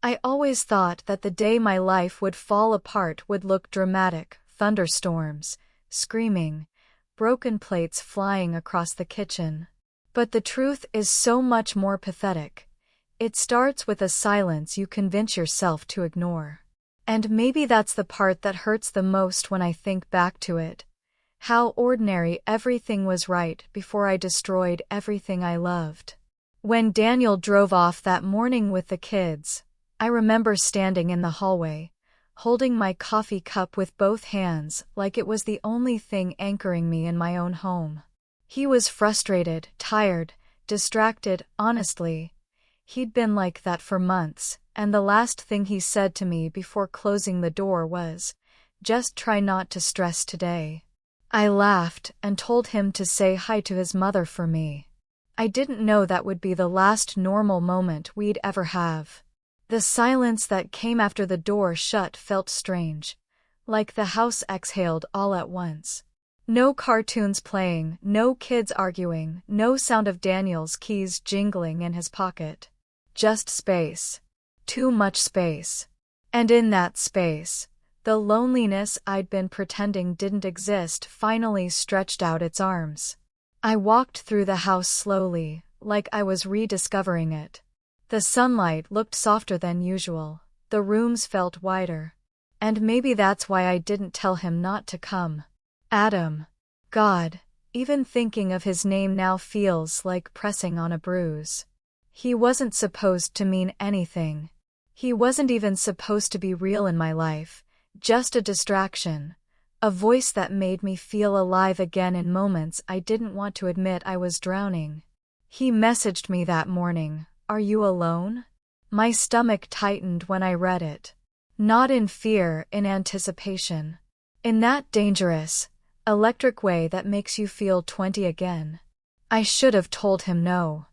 I always thought that the day my life would fall apart would look dramatic: thunderstorms, screaming, broken plates flying across the kitchen. But the truth is so much more pathetic. It starts with a silence you convince yourself to ignore. And maybe that's the part that hurts the most when I think back to it. How ordinary everything was right before I destroyed everything I loved. When Daniel drove off that morning with the kids, I remember standing in the hallway, holding my coffee cup with both hands like it was the only thing anchoring me in my own home. He was frustrated, tired, distracted. Honestly, he'd been like that for months, and the last thing he said to me before closing the door was, "Just try not to stress today." I laughed and told him to say hi to his mother for me. I didn't know that would be the last normal moment we'd ever have. The silence that came after the door shut felt strange, like the house exhaled all at once. No cartoons playing, no kids arguing, no sound of Daniel's keys jingling in his pocket. Just space. Too much space. And in that space, the loneliness I'd been pretending didn't exist finally stretched out its arms. I walked through the house slowly, like I was rediscovering it. The sunlight looked softer than usual, the rooms felt wider. And maybe that's why I didn't tell him not to come. Adam. God, even thinking of his name now feels like pressing on a bruise. He wasn't supposed to mean anything. He wasn't even supposed to be real in my life, just a distraction. A voice that made me feel alive again in moments I didn't want to admit I was drowning. He messaged me that morning, "Are you alone?" My stomach tightened when I read it. Not in fear, in anticipation. In that dangerous, electric way that makes you feel 20 again. I should have told him no.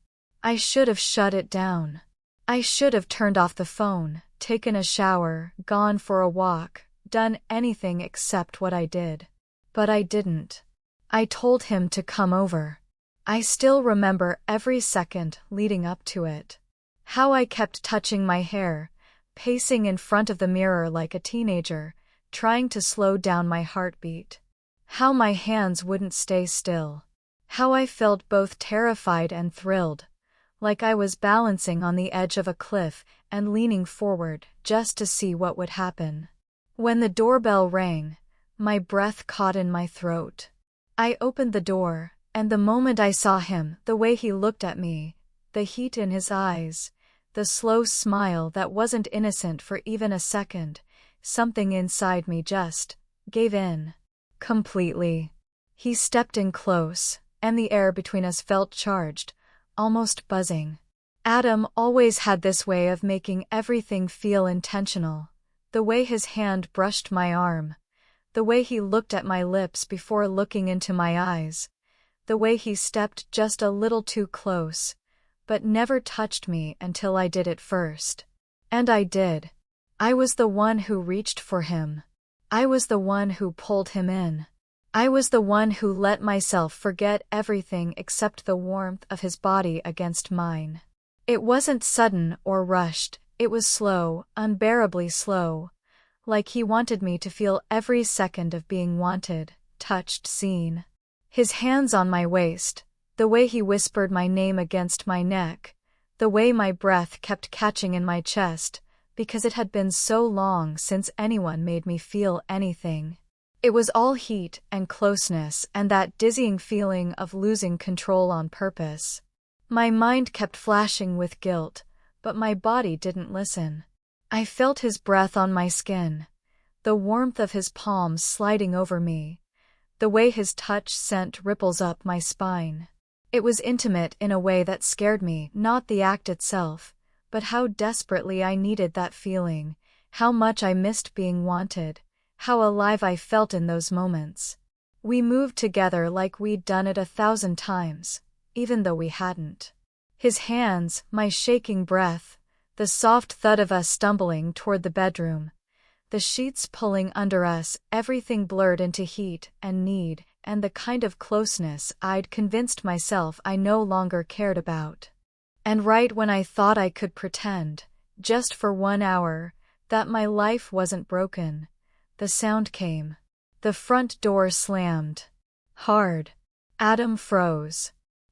I should have shut it down. I should have turned off the phone, taken a shower, gone for a walk, done anything except what I did. But I didn't. I told him to come over. I still remember every second leading up to it. How I kept touching my hair, pacing in front of the mirror like a teenager, trying to slow down my heartbeat. How my hands wouldn't stay still. How I felt both terrified and thrilled, like I was balancing on the edge of a cliff and leaning forward just to see what would happen. When the doorbell rang, my breath caught in my throat. I opened the door, and the moment I saw him, the way he looked at me, the heat in his eyes, the slow smile that wasn't innocent for even a second, something inside me just gave in. Completely. He stepped in close, and the air between us felt charged, almost buzzing. Adam always had this way of making everything feel intentional. The way his hand brushed my arm, the way he looked at my lips before looking into my eyes, the way he stepped just a little too close, but never touched me until I did it first. And I did. I was the one who reached for him. I was the one who pulled him in. I was the one who let myself forget everything except the warmth of his body against mine. It wasn't sudden or rushed, it was slow, unbearably slow, like he wanted me to feel every second of being wanted, touched, seen. His hands on my waist, the way he whispered my name against my neck, the way my breath kept catching in my chest, because it had been so long since anyone made me feel anything. It was all heat and closeness and that dizzying feeling of losing control on purpose. My mind kept flashing with guilt, but my body didn't listen. I felt his breath on my skin, the warmth of his palms sliding over me, the way his touch sent ripples up my spine. It was intimate in a way that scared me, not the act itself, but how desperately I needed that feeling, how much I missed being wanted, how alive I felt in those moments. We moved together like we'd done it 1,000 times, even though we hadn't. His hands, my shaking breath, the soft thud of us stumbling toward the bedroom, the sheets pulling under us, everything blurred into heat and need, and the kind of closeness I'd convinced myself I no longer cared about. And right when I thought I could pretend, just for 1 hour, that my life wasn't broken. The sound came. The front door slammed. Hard. Adam froze.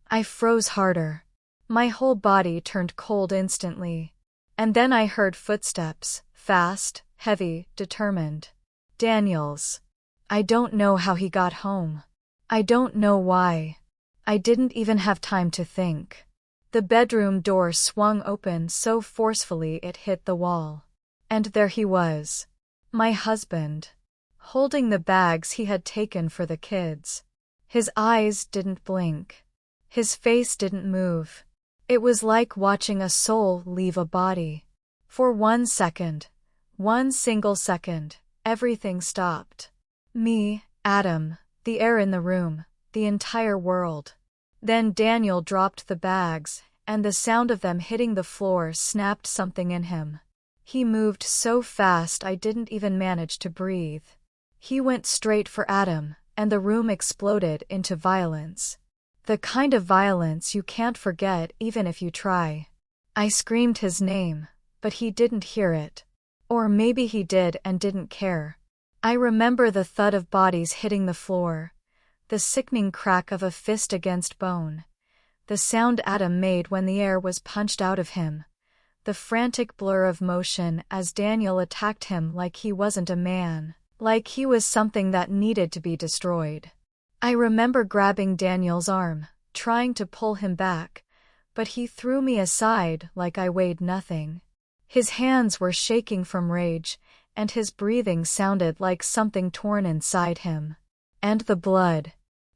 I froze harder. My whole body turned cold instantly. And then I heard footsteps, fast, heavy, determined. Daniel's. I don't know how he got home. I don't know why. I didn't even have time to think. The bedroom door swung open so forcefully it hit the wall. And there he was. My husband. Holding the bags he had taken for the kids. His eyes didn't blink. His face didn't move. It was like watching a soul leave a body. For 1 second, 1 single second, everything stopped. Me, Adam, the air in the room, the entire world. Then Daniel dropped the bags, and the sound of them hitting the floor snapped something in him. He moved so fast I didn't even manage to breathe. He went straight for Adam, and the room exploded into violence. The kind of violence you can't forget even if you try. I screamed his name, but he didn't hear it. Or maybe he did and didn't care. I remember the thud of bodies hitting the floor, the sickening crack of a fist against bone, the sound Adam made when the air was punched out of him, the frantic blur of motion as Daniel attacked him like he wasn't a man, like he was something that needed to be destroyed. I remember grabbing Daniel's arm, trying to pull him back, but he threw me aside like I weighed nothing. His hands were shaking from rage, and his breathing sounded like something torn inside him. And the blood.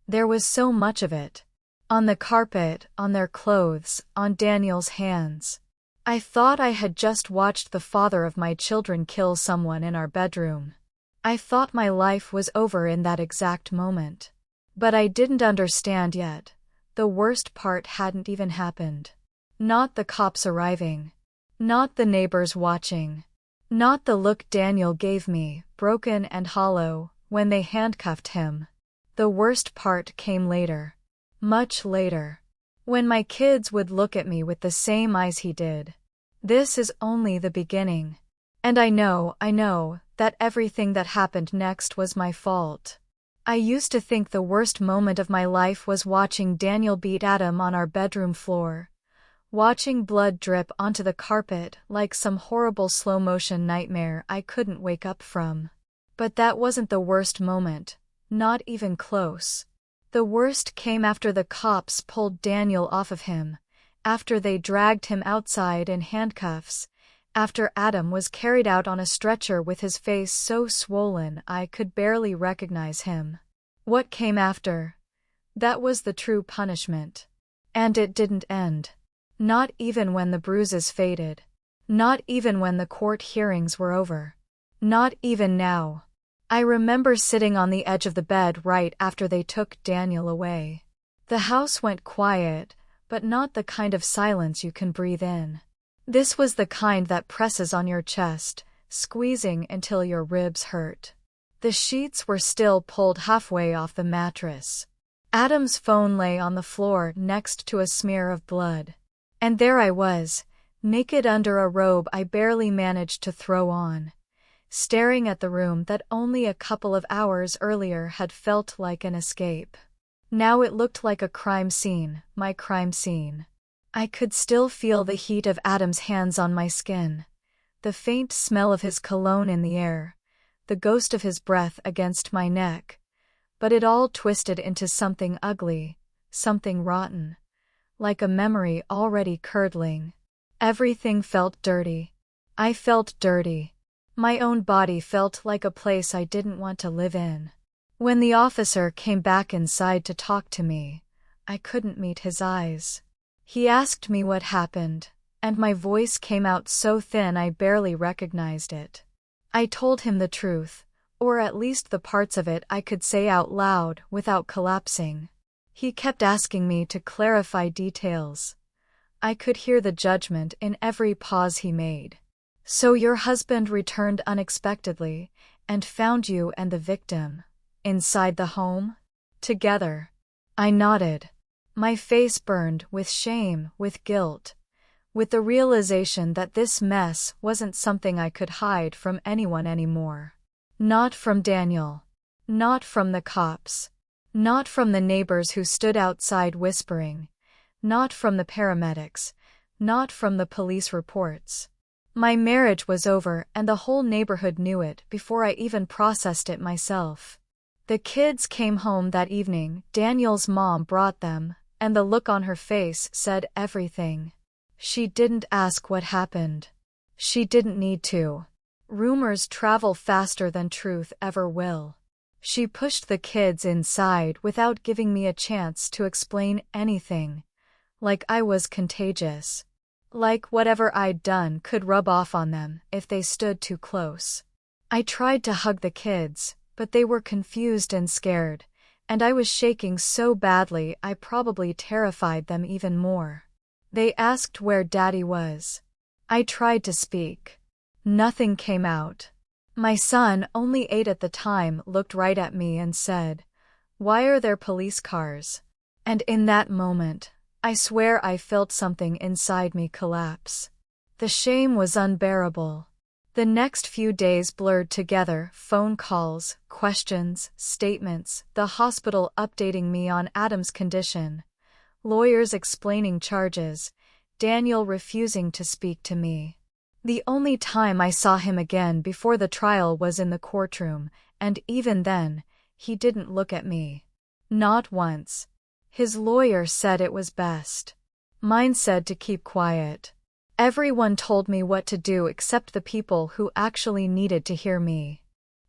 There was so much of it. On the carpet, on their clothes, on Daniel's hands. I thought I had just watched the father of my children kill someone in our bedroom. I thought my life was over in that exact moment. But I didn't understand yet. The worst part hadn't even happened. Not the cops arriving. Not the neighbors watching. Not the look Daniel gave me, broken and hollow, when they handcuffed him. The worst part came later. Much later. When my kids would look at me with the same eyes he did. This is only the beginning. And I know, that everything that happened next was my fault. I used to think the worst moment of my life was watching Daniel beat Adam on our bedroom floor. Watching blood drip onto the carpet like some horrible slow-motion nightmare I couldn't wake up from. But that wasn't the worst moment, not even close. The worst came after the cops pulled Daniel off of him, after they dragged him outside in handcuffs, after Adam was carried out on a stretcher with his face so swollen I could barely recognize him. What came after? That was the true punishment. And it didn't end. Not even when the bruises faded. Not even when the court hearings were over. Not even now. I remember sitting on the edge of the bed right after they took Daniel away. The house went quiet, but not the kind of silence you can breathe in. This was the kind that presses on your chest, squeezing until your ribs hurt. The sheets were still pulled halfway off the mattress. Adam's phone lay on the floor next to a smear of blood. And there I was, naked under a robe I barely managed to throw on, staring at the room that only a couple of hours earlier had felt like an escape. Now it looked like a crime scene, my crime scene. I could still feel the heat of Adam's hands on my skin, the faint smell of his cologne in the air, the ghost of his breath against my neck, but it all twisted into something ugly, something rotten, like a memory already curdling. Everything felt dirty. I felt dirty. My own body felt like a place I didn't want to live in. When the officer came back inside to talk to me, I couldn't meet his eyes. He asked me what happened, and my voice came out so thin I barely recognized it. I told him the truth, or at least the parts of it I could say out loud without collapsing. He kept asking me to clarify details. I could hear the judgment in every pause he made. So your husband returned unexpectedly, and found you and the victim inside the home? Together. I nodded. My face burned with shame, with guilt. with the realization that this mess wasn't something I could hide from anyone anymore. Not from Daniel. Not from the cops. Not from the neighbors who stood outside whispering. Not from the paramedics. Not from the police reports. My marriage was over and the whole neighborhood knew it before I even processed it myself. The kids came home that evening, Daniel's mom brought them, and the look on her face said everything. She didn't ask what happened. She didn't need to. Rumors travel faster than truth ever will. She pushed the kids inside without giving me a chance to explain anything. Like I was contagious. Like whatever I'd done could rub off on them if they stood too close. I tried to hug the kids, but they were confused and scared, and I was shaking so badly I probably terrified them even more. They asked where Daddy was. I tried to speak. Nothing came out. My son, only 8 at the time, looked right at me and said, "Why are there police cars?" And in that moment, I swear I felt something inside me collapse. The shame was unbearable. The next few days blurred together, phone calls, questions, statements, the hospital updating me on Adam's condition, lawyers explaining charges, Daniel refusing to speak to me. The only time I saw him again before the trial was in the courtroom, and even then, he didn't look at me. Not once. His lawyer said it was best. Mine said to keep quiet. Everyone told me what to do except the people who actually needed to hear me.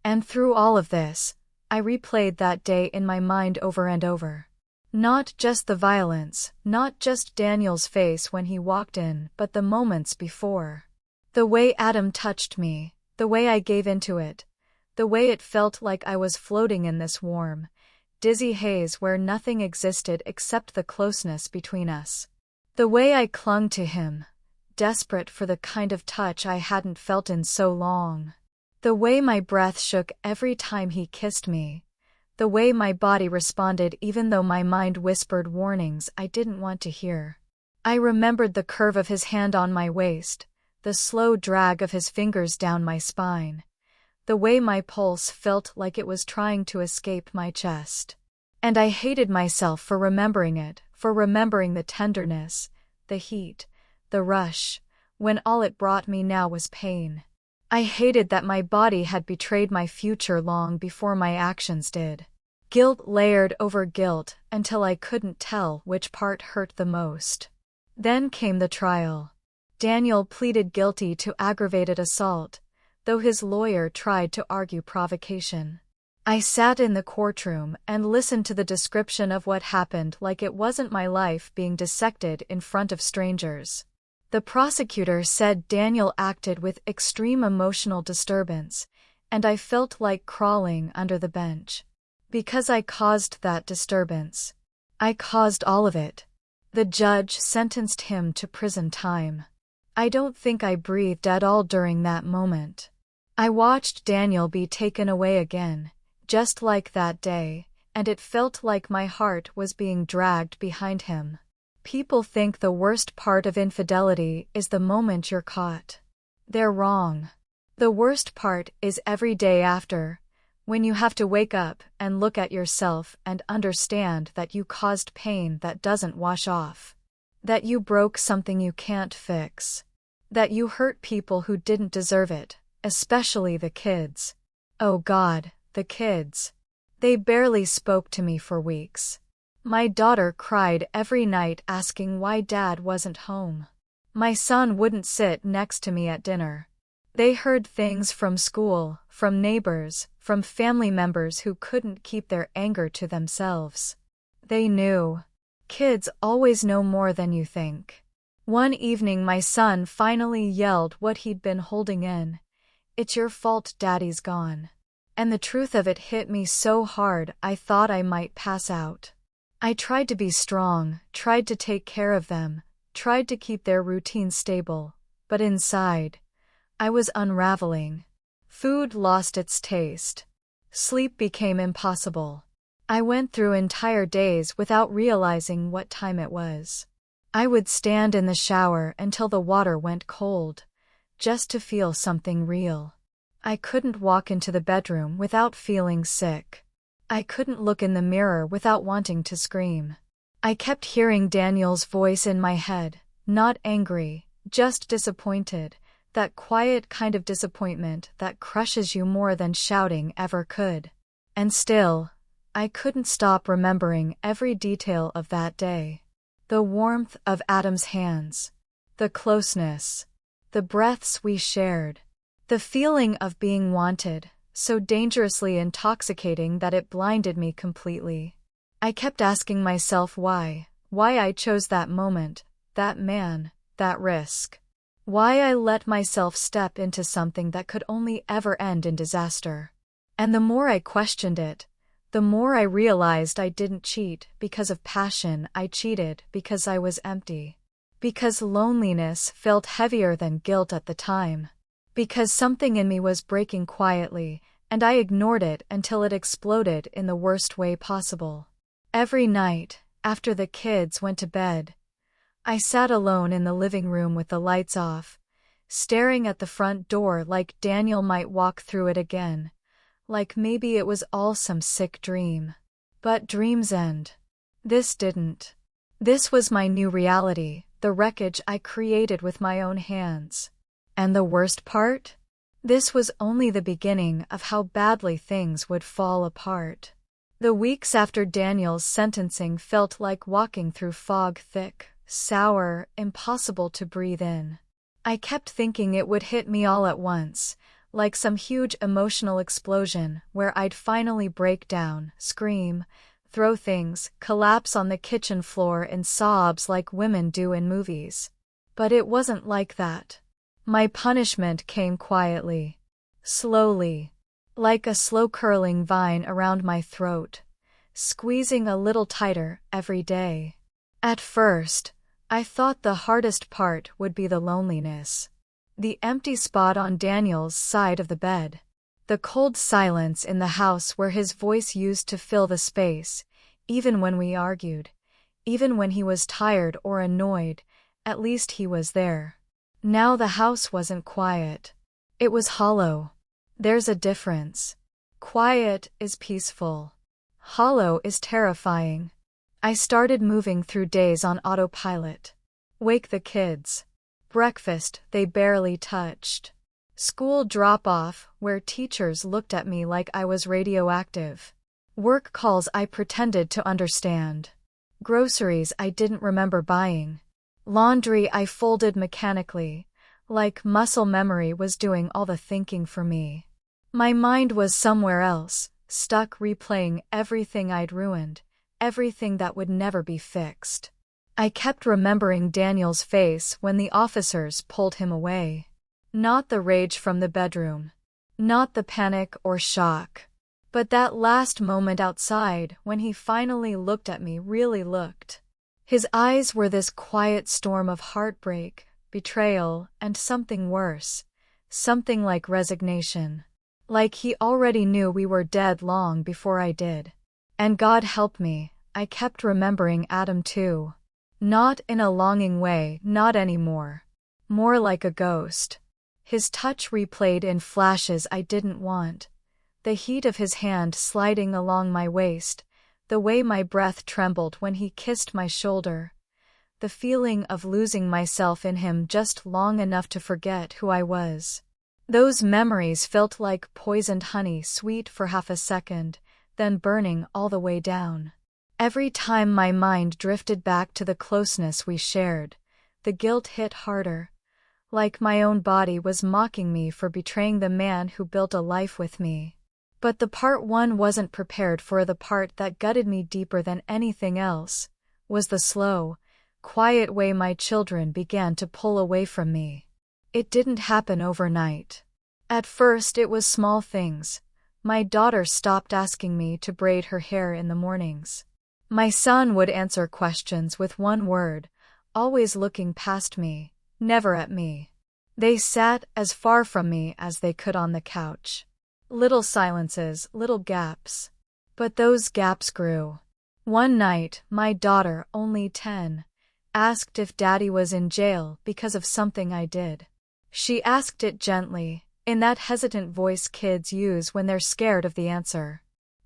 And through all of this, I replayed that day in my mind over and over. Not just the violence, not just Daniel's face when he walked in, but the moments before. The way Adam touched me, the way I gave into it, the way it felt like I was floating in this warm, dizzy haze where nothing existed except the closeness between us. The way I clung to him, desperate for the kind of touch I hadn't felt in so long. The way my breath shook every time he kissed me. The way my body responded even though my mind whispered warnings I didn't want to hear. I remembered the curve of his hand on my waist, the slow drag of his fingers down my spine. The way my pulse felt like it was trying to escape my chest. And I hated myself for remembering it, for remembering the tenderness, the heat, the rush, when all it brought me now was pain. I hated that my body had betrayed my future long before my actions did. Guilt layered over guilt until I couldn't tell which part hurt the most. Then came the trial. Daniel pleaded guilty to aggravated assault, though his lawyer tried to argue provocation. I sat in the courtroom and listened to the description of what happened like it wasn't my life being dissected in front of strangers. The prosecutor said Daniel acted with extreme emotional disturbance, and I felt like crawling under the bench. Because I caused that disturbance. I caused all of it. The judge sentenced him to prison time. I don't think I breathed at all during that moment. I watched Daniel be taken away again, just like that day, and it felt like my heart was being dragged behind him. People think the worst part of infidelity is the moment you're caught. They're wrong. The worst part is every day after, when you have to wake up and look at yourself and understand that you caused pain that doesn't wash off. That you broke something you can't fix. That you hurt people who didn't deserve it, especially the kids. Oh God, the kids. They barely spoke to me for weeks. My daughter cried every night asking why Dad wasn't home. My son wouldn't sit next to me at dinner. They heard things from school, from neighbors, from family members who couldn't keep their anger to themselves. They knew. Kids always know more than you think. One evening my son finally yelled what he'd been holding in. "It's your fault Daddy's gone." And the truth of it hit me so hard I thought I might pass out. I tried to be strong, tried to take care of them, tried to keep their routine stable, but inside, I was unraveling. Food lost its taste. Sleep became impossible. I went through entire days without realizing what time it was. I would stand in the shower until the water went cold, just to feel something real. I couldn't walk into the bedroom without feeling sick. I couldn't look in the mirror without wanting to scream. I kept hearing Daniel's voice in my head, not angry, just disappointed, that quiet kind of disappointment that crushes you more than shouting ever could. And still, I couldn't stop remembering every detail of that day. The warmth of Adam's hands, the closeness, the breaths we shared, the feeling of being wanted, so dangerously intoxicating that it blinded me completely. I kept asking myself why I chose that moment, that man, that risk. Why I let myself step into something that could only ever end in disaster. And the more I questioned it, the more I realized I didn't cheat because of passion. I cheated because I was empty. Because loneliness felt heavier than guilt at the time. Because something in me was breaking quietly, and I ignored it until it exploded in the worst way possible. Every night, after the kids went to bed, I sat alone in the living room with the lights off, staring at the front door like Daniel might walk through it again. Like maybe it was all some sick dream. But dreams end. This didn't. This was my new reality, the wreckage I created with my own hands. And the worst part? This was only the beginning of how badly things would fall apart. The weeks after Daniel's sentencing felt like walking through fog, thick, sour, impossible to breathe in. I kept thinking it would hit me all at once, like some huge emotional explosion where I'd finally break down, scream, throw things, collapse on the kitchen floor in sobs like women do in movies. But it wasn't like that. My punishment came quietly, slowly, like a slow curling vine around my throat, squeezing a little tighter every day. At first, I thought the hardest part would be the loneliness. The empty spot on Daniel's side of the bed. The cold silence in the house where his voice used to fill the space, even when we argued. Even when he was tired or annoyed, at least he was there. Now the house wasn't quiet. It was hollow. There's a difference. Quiet is peaceful. Hollow is terrifying. I started moving through days on autopilot. Wake the kids. Breakfast they barely touched. School drop-off where teachers looked at me like I was radioactive. Work calls I pretended to understand. Groceries I didn't remember buying. Laundry I folded mechanically, like muscle memory was doing all the thinking for me. My mind was somewhere else, stuck replaying everything I'd ruined, everything that would never be fixed. I kept remembering Daniel's face when the officers pulled him away. Not the rage from the bedroom. Not the panic or shock. But that last moment outside when he finally looked at me, really looked. His eyes were this quiet storm of heartbreak, betrayal, and something worse. Something like resignation. Like he already knew we were dead long before I did. And God help me, I kept remembering Adam too. Not in a longing way, not anymore. More like a ghost. His touch replayed in flashes I didn't want. The heat of his hand sliding along my waist, the way my breath trembled when he kissed my shoulder. The feeling of losing myself in him just long enough to forget who I was. Those memories felt like poisoned honey, sweet for half a second, then burning all the way down. Every time my mind drifted back to the closeness we shared, the guilt hit harder. Like my own body was mocking me for betraying the man who built a life with me. But the part one wasn't prepared for. The part that gutted me deeper than anything else was the slow, quiet way my children began to pull away from me. It didn't happen overnight. At first it was small things. My daughter stopped asking me to braid her hair in the mornings. My son would answer questions with one word, always looking past me, never at me. They sat as far from me as they could on the couch. Little silences, little gaps. But those gaps grew. One night, my daughter, only 10, asked if Daddy was in jail because of something I did. She asked it gently, in that hesitant voice kids use when they're scared of the answer.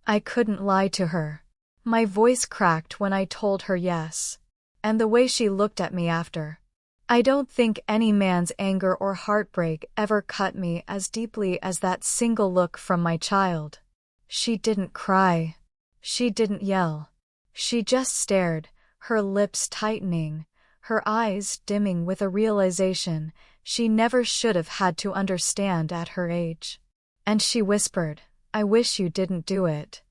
I couldn't lie to her. My voice cracked when I told her yes. And the way she looked at me after. I don't think any man's anger or heartbreak ever cut me as deeply as that single look from my child. She didn't cry. She didn't yell. She just stared, her lips tightening, her eyes dimming with a realization she never should have had to understand at her age. And she whispered, "I wish you didn't do it."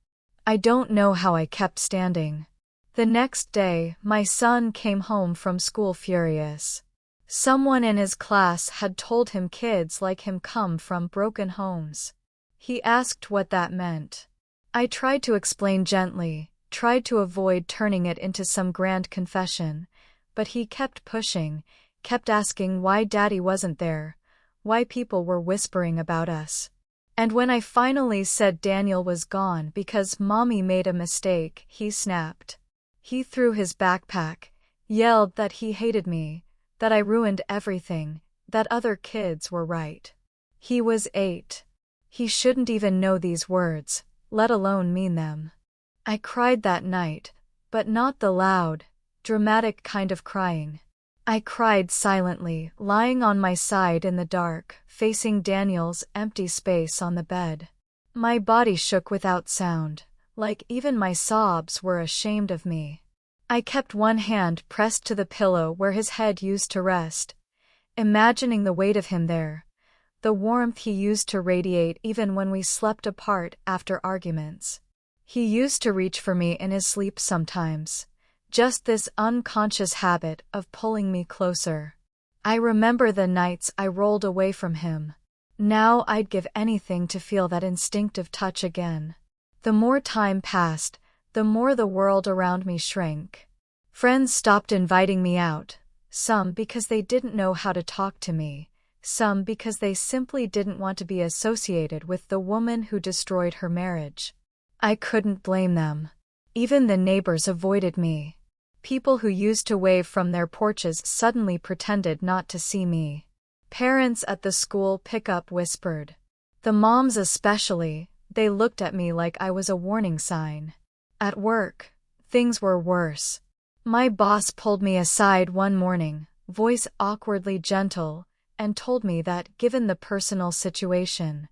I don't know how I kept standing. The next day, my son came home from school furious. Someone in his class had told him kids like him come from broken homes. He asked what that meant. I tried to explain gently, tried to avoid turning it into some grand confession, but he kept pushing, kept asking why Daddy wasn't there, why people were whispering about us. And when I finally said Daniel was gone because Mommy made a mistake, he snapped. He threw his backpack, yelled that he hated me, that I ruined everything, that other kids were right. He was 8. He shouldn't even know these words, let alone mean them. I cried that night, but not the loud, dramatic kind of crying. I cried silently, lying on my side in the dark, facing Daniel's empty space on the bed. My body shook without sound, like even my sobs were ashamed of me. I kept one hand pressed to the pillow where his head used to rest, imagining the weight of him there, the warmth he used to radiate even when we slept apart after arguments. He used to reach for me in his sleep sometimes. Just this unconscious habit of pulling me closer. I remember the nights I rolled away from him. Now I'd give anything to feel that instinctive touch again. The more time passed, the more the world around me shrank. Friends stopped inviting me out, some because they didn't know how to talk to me, some because they simply didn't want to be associated with the woman who destroyed her marriage. I couldn't blame them. Even the neighbors avoided me. People who used to wave from their porches suddenly pretended not to see me. Parents at the school pickup whispered. The moms especially, they looked at me like I was a warning sign. At work, things were worse. My boss pulled me aside one morning, voice awkwardly gentle, and told me that, given the personal situation,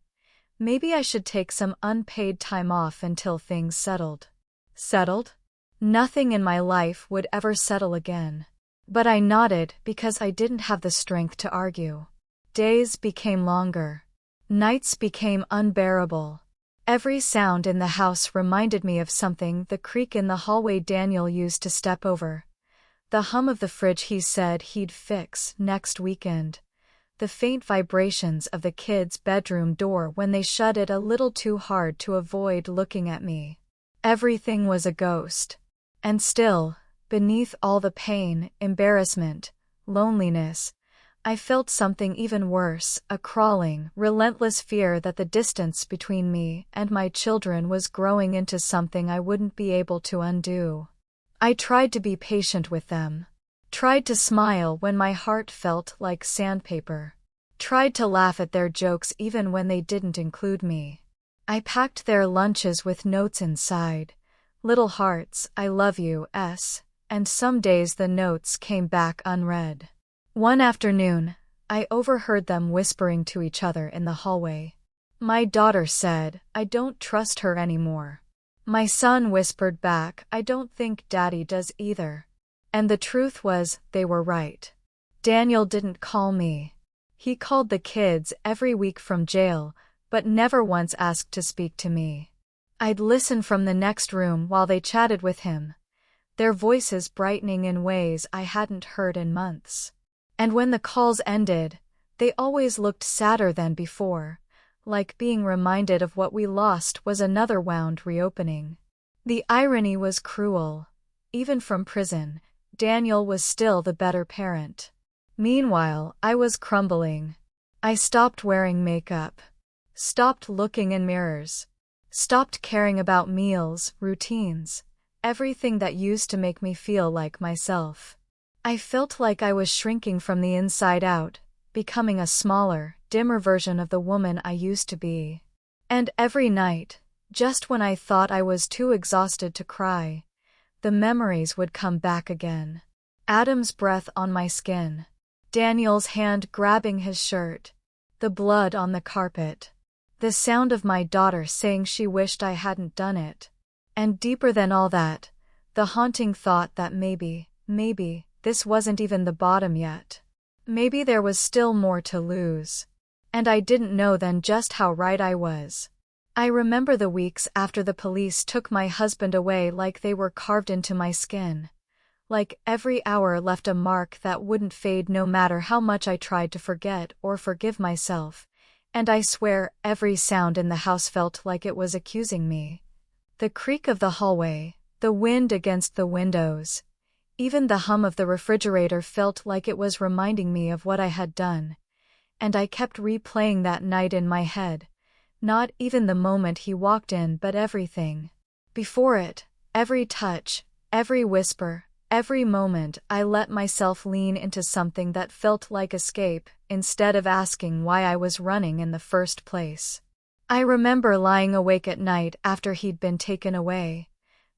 maybe I should take some unpaid time off until things settled. Settled? Nothing in my life would ever settle again. But I nodded because I didn't have the strength to argue. Days became longer. Nights became unbearable. Every sound in the house reminded me of something: the creak in the hallway Daniel used to step over, the hum of the fridge he said he'd fix next weekend, the faint vibrations of the kids' bedroom door when they shut it a little too hard to avoid looking at me. Everything was a ghost. And still, beneath all the pain, embarrassment, loneliness, I felt something even worse, a crawling, relentless fear that the distance between me and my children was growing into something I wouldn't be able to undo. I tried to be patient with them. Tried to smile when my heart felt like sandpaper. Tried to laugh at their jokes even when they didn't include me. I packed their lunches with notes inside. Little hearts, I love you, and some days the notes came back unread. One afternoon, I overheard them whispering to each other in the hallway. My daughter said, "I don't trust her anymore." My son whispered back, "I don't think Daddy does either." And the truth was, they were right. Daniel didn't call me. He called the kids every week from jail, but never once asked to speak to me. I'd listen from the next room while they chatted with him, their voices brightening in ways I hadn't heard in months. And when the calls ended, they always looked sadder than before, like being reminded of what we lost was another wound reopening. The irony was cruel. Even from prison, Daniel was still the better parent. Meanwhile, I was crumbling. I stopped wearing makeup, stopped looking in mirrors, stopped caring about meals, routines, everything that used to make me feel like myself. I felt like I was shrinking from the inside out, becoming a smaller, dimmer version of the woman I used to be. And every night, just when I thought I was too exhausted to cry, the memories would come back again. Adam's breath on my skin. Daniel's hand grabbing his shirt. The blood on the carpet. The sound of my daughter saying she wished I hadn't done it. And deeper than all that, the haunting thought that maybe, this wasn't even the bottom yet. Maybe there was still more to lose. And I didn't know then just how right I was. I remember the weeks after the police took my husband away like they were carved into my skin. Like every hour left a mark that wouldn't fade no matter how much I tried to forget or forgive myself. And I swear every sound in the house felt like it was accusing me. The creak of the hallway, the wind against the windows. Even the hum of the refrigerator felt like it was reminding me of what I had done. And I kept replaying that night in my head. Not even the moment he walked in, but everything. Before it, every touch, every whisper, every moment I let myself lean into something that felt like escape, instead of asking why I was running in the first place. I remember lying awake at night after he'd been taken away.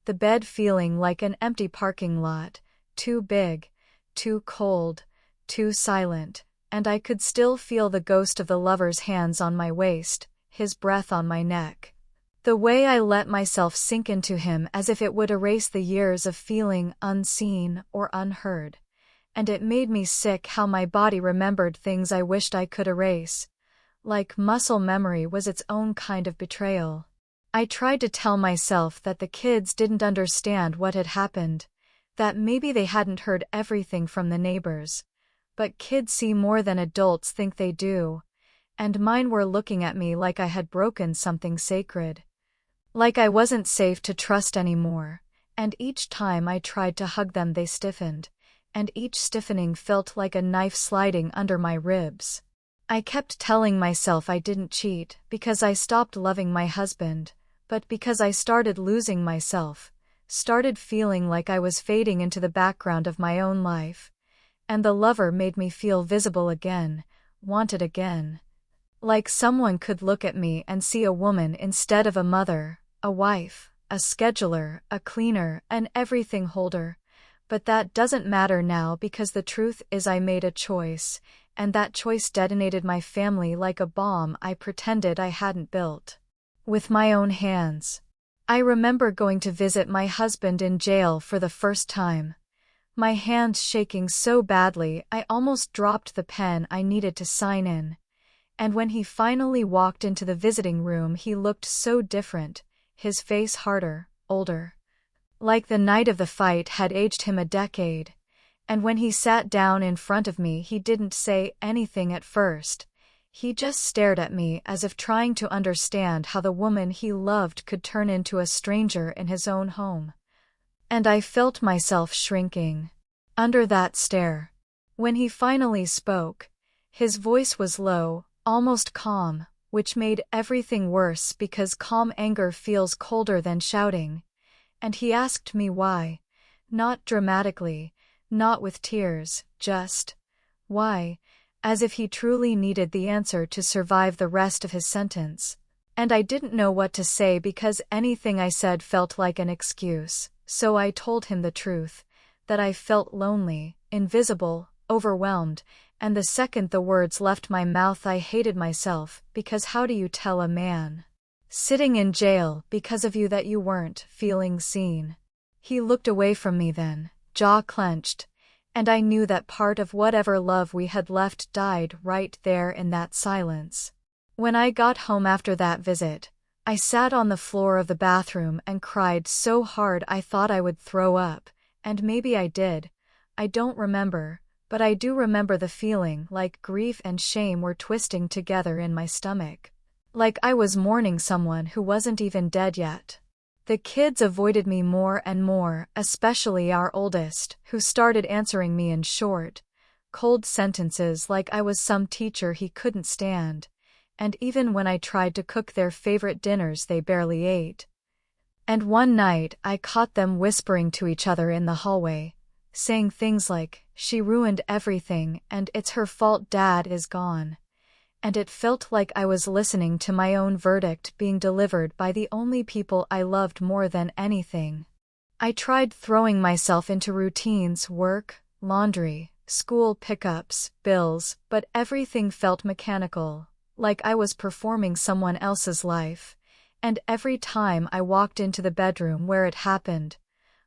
The bed feeling like an empty parking lot, too big, too cold, too silent, and I could still feel the ghost of the lover's hands on my waist, his breath on my neck. The way I let myself sink into him as if it would erase the years of feeling unseen or unheard. And it made me sick how my body remembered things I wished I could erase. Like muscle memory was its own kind of betrayal. I tried to tell myself that the kids didn't understand what had happened, that maybe they hadn't heard everything from the neighbors. But kids see more than adults think they do. And mine were looking at me like I had broken something sacred. Like I wasn't safe to trust anymore, and each time I tried to hug them they stiffened, and each stiffening felt like a knife sliding under my ribs. I kept telling myself I didn't cheat because I stopped loving my husband, but because I started losing myself, started feeling like I was fading into the background of my own life. And the lover made me feel visible again, wanted again. Like someone could look at me and see a woman instead of a mother, a wife, a scheduler, a cleaner, an everything holder. But that doesn't matter now because the truth is I made a choice, and that choice detonated my family like a bomb I pretended I hadn't built. With my own hands. I remember going to visit my husband in jail for the first time. My hands shaking so badly I almost dropped the pen I needed to sign in. And when he finally walked into the visiting room he looked so different, his face harder, older. Like the night of the fight had aged him a decade. And when he sat down in front of me he didn't say anything at first. He just stared at me as if trying to understand how the woman he loved could turn into a stranger in his own home. And I felt myself shrinking under that stare. When he finally spoke, his voice was low, almost calm, which made everything worse because calm anger feels colder than shouting. And he asked me why. Not dramatically, not with tears, just, why, as if he truly needed the answer to survive the rest of his sentence. And I didn't know what to say because anything I said felt like an excuse, so I told him the truth, that I felt lonely, invisible, overwhelmed, and the second the words left my mouth I hated myself, because how do you tell a man sitting in jail because of you that you weren't feeling seen? He looked away from me then, jaw clenched, and I knew that part of whatever love we had left died right there in that silence. When I got home after that visit, I sat on the floor of the bathroom and cried so hard I thought I would throw up, and maybe I did. I don't remember, but I do remember the feeling like grief and shame were twisting together in my stomach. Like I was mourning someone who wasn't even dead yet. The kids avoided me more and more, especially our oldest, who started answering me in short, cold sentences like I was some teacher he couldn't stand. And even when I tried to cook their favorite dinners they barely ate. And one night I caught them whispering to each other in the hallway, saying things like, "She ruined everything and it's her fault Dad is gone." And it felt like I was listening to my own verdict being delivered by the only people I loved more than anything. I tried throwing myself into routines, work, laundry, school pickups, bills, but everything felt mechanical, like I was performing someone else's life. And every time I walked into the bedroom where it happened,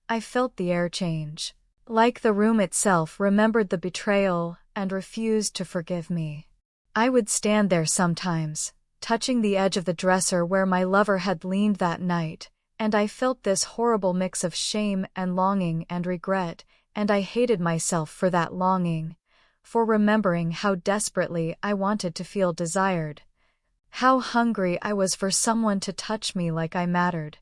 I felt the air change. Like the room itself remembered the betrayal and refused to forgive me. I would stand there sometimes, touching the edge of the dresser where my lover had leaned that night, and I felt this horrible mix of shame and longing and regret, and I hated myself for that longing, for remembering how desperately I wanted to feel desired. How hungry I was for someone to touch me like I mattered,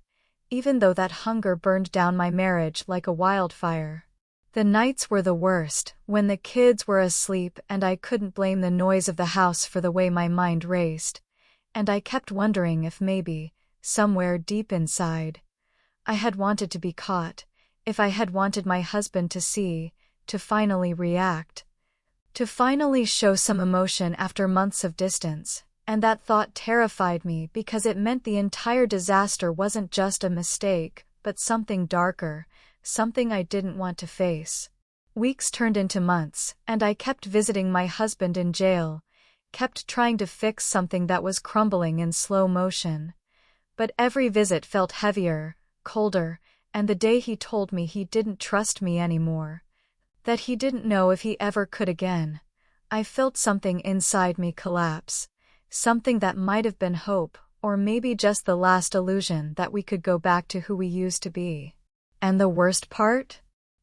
even though that hunger burned down my marriage like a wildfire. The nights were the worst, when the kids were asleep and I couldn't blame the noise of the house for the way my mind raced, and I kept wondering if maybe, somewhere deep inside, I had wanted to be caught, if I had wanted my husband to see, to finally react, to finally show some emotion after months of distance. And that thought terrified me because it meant the entire disaster wasn't just a mistake, but something darker, something I didn't want to face. Weeks turned into months, and I kept visiting my husband in jail, kept trying to fix something that was crumbling in slow motion. But every visit felt heavier, colder, and the day he told me he didn't trust me anymore, that he didn't know if he ever could again, I felt something inside me collapse. Something that might have been hope, or maybe just the last illusion that we could go back to who we used to be. And the worst part?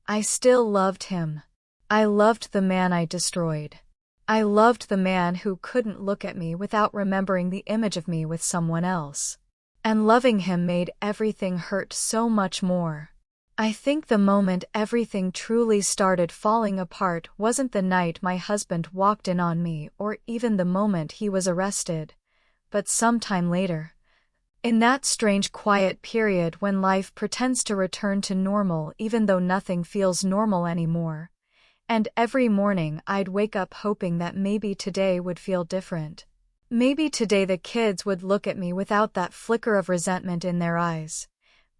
I still loved him. I loved the man I destroyed. I loved the man who couldn't look at me without remembering the image of me with someone else. And loving him made everything hurt so much more. I think the moment everything truly started falling apart wasn't the night my husband walked in on me or even the moment he was arrested, but sometime later. In that strange quiet period when life pretends to return to normal even though nothing feels normal anymore. And every morning I'd wake up hoping that maybe today would feel different. Maybe today the kids would look at me without that flicker of resentment in their eyes.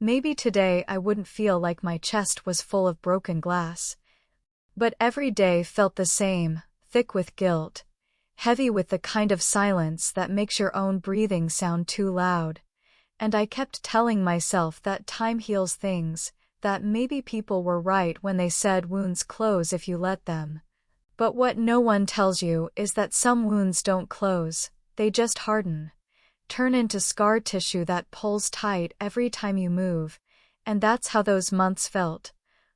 Maybe today I wouldn't feel like my chest was full of broken glass. But every day felt the same, thick with guilt, heavy with the kind of silence that makes your own breathing sound too loud. And I kept telling myself that time heals things, that maybe people were right when they said wounds close if you let them. But what no one tells you is that some wounds don't close, they just harden. Turn into scar tissue that pulls tight every time you move, and that's how those months felt,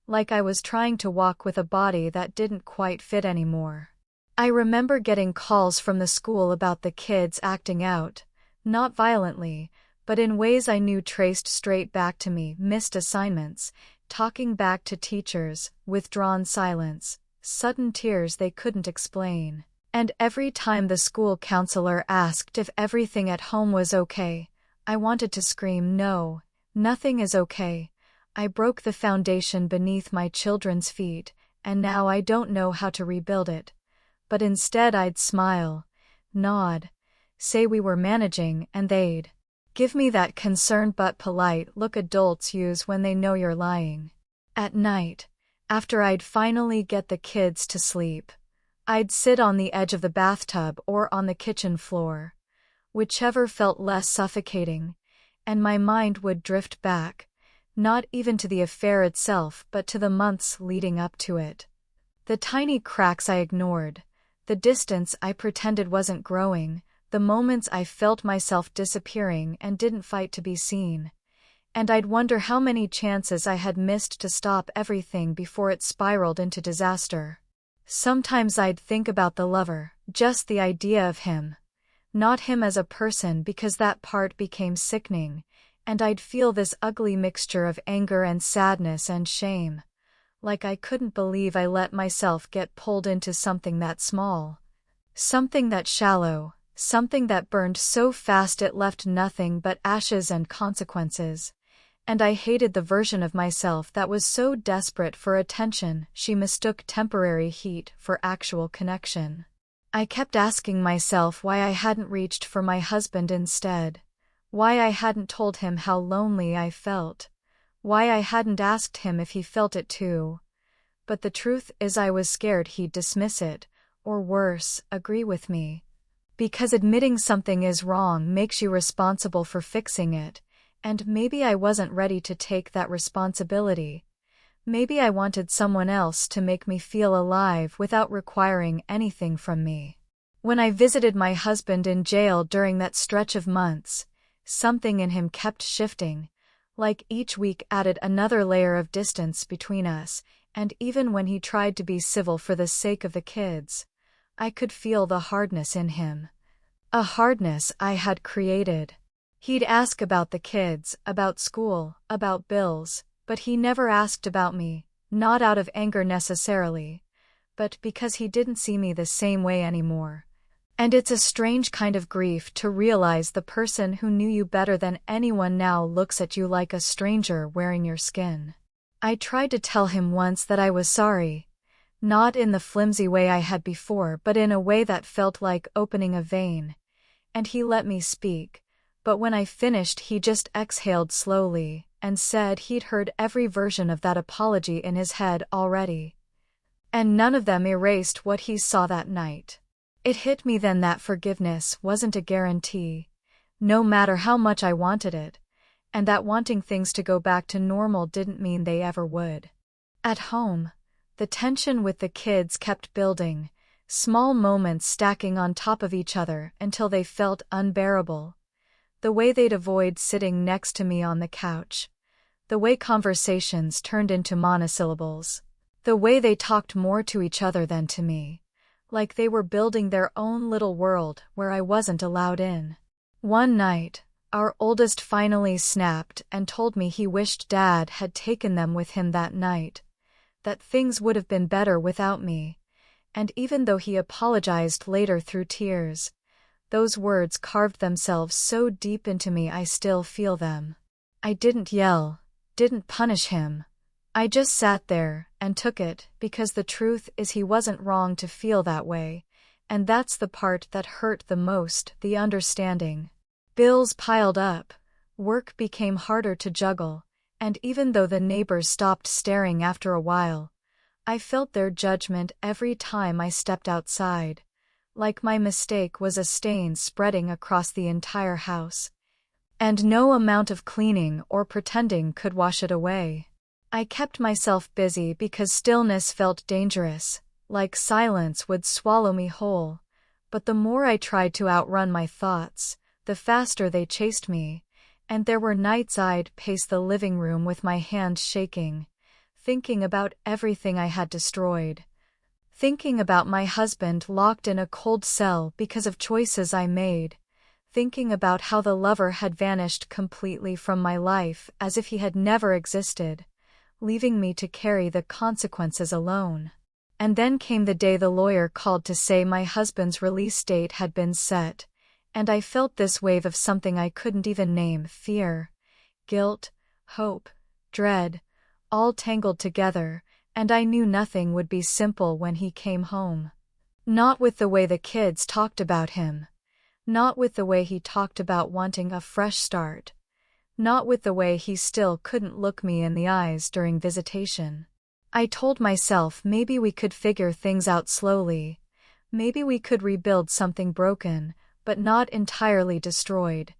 like I was trying to walk with a body that didn't quite fit anymore. I remember getting calls from the school about the kids acting out, not violently, but in ways I knew traced straight back to me, missed assignments, talking back to teachers, withdrawn silence, sudden tears they couldn't explain. And every time the school counselor asked if everything at home was okay, I wanted to scream, "No, nothing is okay. I broke the foundation beneath my children's feet, and now I don't know how to rebuild it." But instead I'd smile, nod, say we were managing, and they'd give me that concerned but polite look adults use when they know you're lying. At night, after I'd finally get the kids to sleep, I'd sit on the edge of the bathtub or on the kitchen floor, whichever felt less suffocating, and my mind would drift back, not even to the affair itself but to the months leading up to it. The tiny cracks I ignored, the distance I pretended wasn't growing, the moments I felt myself disappearing and didn't fight to be seen. And I'd wonder how many chances I had missed to stop everything before it spiraled into disaster. Sometimes I'd think about the lover, just the idea of him. Not him as a person because that part became sickening, and I'd feel this ugly mixture of anger and sadness and shame. Like I couldn't believe I let myself get pulled into something that small. Something that shallow, something that burned so fast it left nothing but ashes and consequences. And I hated the version of myself that was so desperate for attention she mistook temporary heat for actual connection. I kept asking myself why I hadn't reached for my husband instead, why I hadn't told him how lonely I felt, why I hadn't asked him if he felt it too. But the truth is I was scared he'd dismiss it, or worse, agree with me. Because admitting something is wrong makes you responsible for fixing it, and maybe I wasn't ready to take that responsibility. Maybe I wanted someone else to make me feel alive without requiring anything from me. When I visited my husband in jail during that stretch of months, something in him kept shifting, like each week added another layer of distance between us, and even when he tried to be civil for the sake of the kids, I could feel the hardness in him. A hardness I had created. He'd ask about the kids, about school, about bills, but he never asked about me, not out of anger necessarily, but because he didn't see me the same way anymore. And it's a strange kind of grief to realize the person who knew you better than anyone now looks at you like a stranger wearing your skin. I tried to tell him once that I was sorry, not in the flimsy way I had before but in a way that felt like opening a vein, and he let me speak, but when I finished he just exhaled slowly and said he'd heard every version of that apology in his head already. And none of them erased what he saw that night. It hit me then that forgiveness wasn't a guarantee, no matter how much I wanted it, and that wanting things to go back to normal didn't mean they ever would. At home, the tension with the kids kept building, small moments stacking on top of each other until they felt unbearable. The way they'd avoid sitting next to me on the couch. The way conversations turned into monosyllables. The way they talked more to each other than to me. Like they were building their own little world where I wasn't allowed in. One night, our oldest finally snapped and told me he wished Dad had taken them with him that night. That things would have been better without me. And even though he apologized later through tears, those words carved themselves so deep into me I still feel them. I didn't yell, didn't punish him. I just sat there and took it because the truth is he wasn't wrong to feel that way, and that's the part that hurt the most, the understanding. Bills piled up, work became harder to juggle, and even though the neighbors stopped staring after a while, I felt their judgment every time I stepped outside. Like my mistake was a stain spreading across the entire house. And no amount of cleaning or pretending could wash it away. I kept myself busy because stillness felt dangerous, like silence would swallow me whole. But the more I tried to outrun my thoughts, the faster they chased me, and there were nights I'd pace the living room with my hands shaking, thinking about everything I had destroyed. Thinking about my husband locked in a cold cell because of choices I made. Thinking about how the lover had vanished completely from my life as if he had never existed, leaving me to carry the consequences alone. And then came the day the lawyer called to say my husband's release date had been set, and I felt this wave of something I couldn't even name: fear, guilt, hope, dread, all tangled together. And I knew nothing would be simple when he came home. Not with the way the kids talked about him. Not with the way he talked about wanting a fresh start. Not with the way he still couldn't look me in the eyes during visitation. I told myself maybe we could figure things out slowly. Maybe we could rebuild something broken, but not entirely destroyed.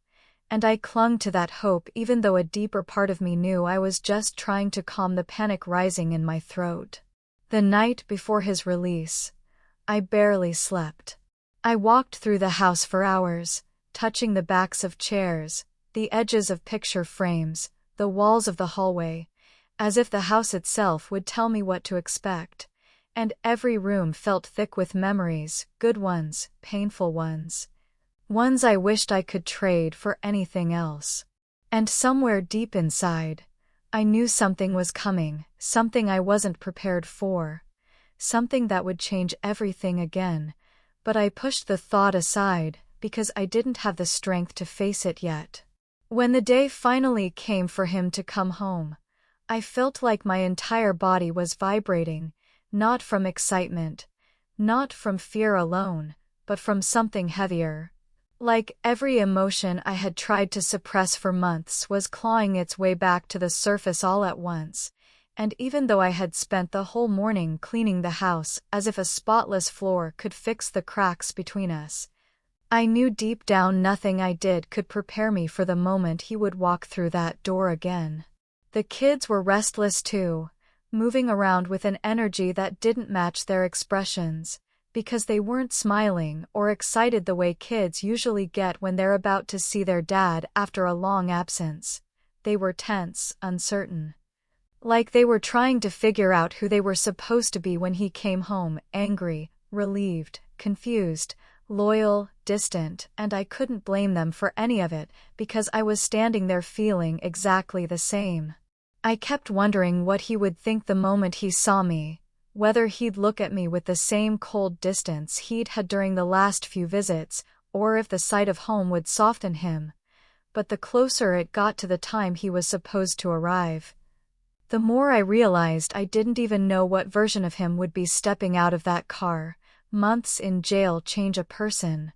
And I clung to that hope even though a deeper part of me knew I was just trying to calm the panic rising in my throat. The night before his release, I barely slept. I walked through the house for hours, touching the backs of chairs, the edges of picture frames, the walls of the hallway, as if the house itself would tell me what to expect. And every room felt thick with memories, good ones, painful ones. Ones I wished I could trade for anything else. And somewhere deep inside, I knew something was coming, something I wasn't prepared for, something that would change everything again, but I pushed the thought aside because I didn't have the strength to face it yet. When the day finally came for him to come home, I felt like my entire body was vibrating, not from excitement, not from fear alone, but from something heavier. Like every emotion I had tried to suppress for months was clawing its way back to the surface all at once, and even though I had spent the whole morning cleaning the house as if a spotless floor could fix the cracks between us, I knew deep down nothing I did could prepare me for the moment he would walk through that door again. The kids were restless too, moving around with an energy that didn't match their expressions, because they weren't smiling or excited the way kids usually get when they're about to see their dad after a long absence. They were tense, uncertain. Like they were trying to figure out who they were supposed to be when he came home, angry, relieved, confused, loyal, distant, and I couldn't blame them for any of it because I was standing there feeling exactly the same. I kept wondering what he would think the moment he saw me, whether he'd look at me with the same cold distance he'd had during the last few visits, or if the sight of home would soften him. But the closer it got to the time he was supposed to arrive, the more I realized I didn't even know what version of him would be stepping out of that car. Months in jail change a person,